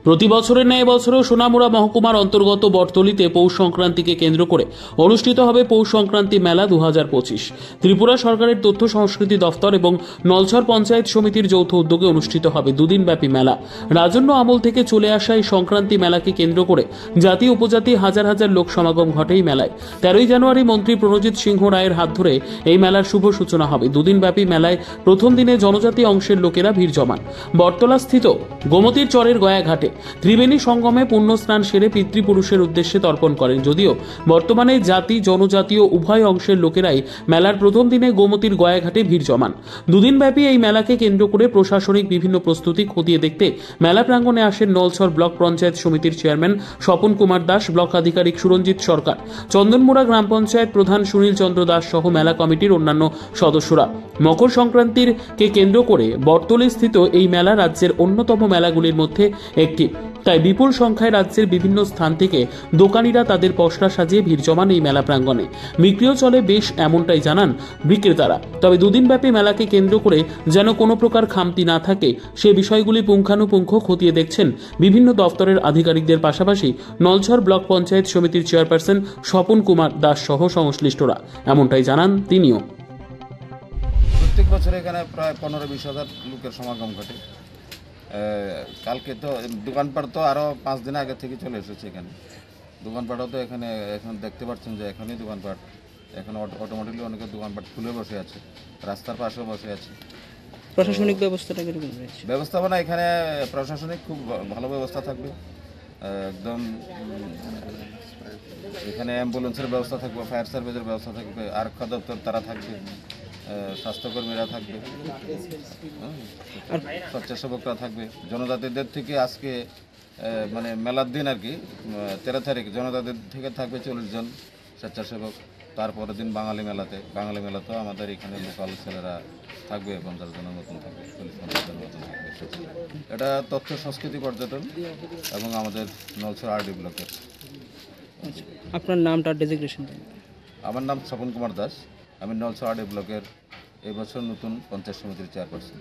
প্রতি বছরের ন্যায় বছরও সোনামুড়া মহকুমার অন্তর্গত বটতলীতে পৌষ সংক্রান্তিকে কেন্দ্র করে অনুষ্ঠিত হবে পৌষ সংক্রান্তি মেলা 2025। ত্রিপুরা সরকারের তথ্য সংস্কৃতি দফতর এবং নলছর পঞ্চায়েত সমিতির যৌথ উদ্যোগে অনুষ্ঠিত হবে দুদিনব্যাপী মেলা। রাজন্য আমল থেকে চলে আসা এই সংক্রান্তি মেলাকে কেন্দ্র করে জাতি উপজাতি হাজার হাজার লোক সমাগম ঘটে এই মেলায়। 13 জানুয়ারি মন্ত্রী প্রণজিৎ সিংহ রায়ের হাত ধরে এই মেলার শুভ সূচনা হবে। দুদিনব্যাপী মেলায় প্রথম দিনে জনজাতি অংশের লোকেরা ভিড় জমান বটতলাস্থিত গোমতীর চরের গয়াঘাটে। ত্রিবেণী সঙ্গমে পুণ্য স্নান সেরে পিতৃপুরুষের উদ্দেশ্যে তর্পণ করেন। যদিও বর্তমানে জাতি জনজাতীয় উভয় অংশের লোকেরাই মেলার প্রথম দিনে গোমতীর গয়াঘাটে ভিড় জমান। দুদিনব্যাপী এই মেলাকে কেন্দ্র করে প্রশাসনিক বিভিন্ন প্রস্তুতি খতিয়ে দেখতে মেলা প্রাঙ্গণে আসেন নলছর ব্লক পঞ্চায়েত সমিতির চেয়ারম্যান স্বপন কুমার দাস, ব্লক আধিকারিক সুরঞ্জিত সরকার, চন্দনমুড়া গ্রাম পঞ্চায়েত প্রধান সুনীল চন্দ্র দাস সহ মেলা কমিটির অন্যান্য সদস্যরা। মকর সংক্রান্তির কে কেন্দ্র করে বটতলী স্থিত এই মেলা রাজ্যের অন্যতম মেলাগুলির মধ্যে একটি। তাই বিপুল সংখ্যায় রাজ্যের বিভিন্ন স্থান থেকে দোকানিরা তাদের পসরা সাজিয়ে ভিড় জমান এই মেলা প্রাঙ্গণে। বিক্রিও চলে বেশ, এমনটাই জানান বিক্রেতারা। তবে দুদিনব্যাপী মেলাকে কেন্দ্র করে যেন কোনো প্রকার খামতি না থাকে সে বিষয়গুলি পুঙ্খানুপুঙ্খ খতিয়ে দেখছেন বিভিন্ন দপ্তরের আধিকারিকদের পাশাপাশি নলছর ব্লক পঞ্চায়েত সমিতির চেয়ারপারসন স্বপন কুমার দাস সহ সংশ্লিষ্টরা। এমনটাই জানান তিনিও। প্রত্যেক বছর এখানে প্রায় 15-20 হাজার লোকের সমাগম ঘটে। কালকে তো দোকানপাট তো আরও 5 দিন আগে থেকে চলে এসেছে এখানে। দোকানপাটও তো এখানে এখন দেখতে পাচ্ছেন যে এখনই দোকানপাট, এখন অটোমেটিকলি অনেকের দোকানপাট খুলে বসে আছে, রাস্তার পাশেও বসে আছে। প্রশাসনিক ব্যবস্থাটা কিরকম রয়েছে? ব্যবস্থাপনা এখানে প্রশাসনিক খুব ভালো ব্যবস্থা থাকবে। একদম এখানে অ্যাম্বুলেন্সের ব্যবস্থা থাকবে, ফায়ার সার্ভিসের ব্যবস্থা থাকবে, আরক্ষা দপ্তর তারা থাকবে, স্বাস্থ্যকর্মীরা থাকবে, স্বেচ্ছাসেবকরা থাকবে। জনজাতিদের থেকে আজকে মানে মেলার দিন আর কি 13 তারিখ জনজাতির থেকে থাকবে 40 জন স্বেচ্ছাসেবক। তারপরের দিন বাঙালি মেলাতেও আমাদের এখানে লোকাল ছেলেরা থাকবে, 50 জনের মতন থাকবে, 40-50 জনের মতন থাকবে। এটা তথ্য সংস্কৃতি পর্যটন এবং আমাদের নলছর আরডি ব্লকের। আপনার নামটা ডেজিগনেশন? আমার নাম স্বপন কুমার দাস, আমি নলছর আরডি ব্লকের এই বছর নতুন পঞ্চায়েত সমিতির চেয়ারপারসন।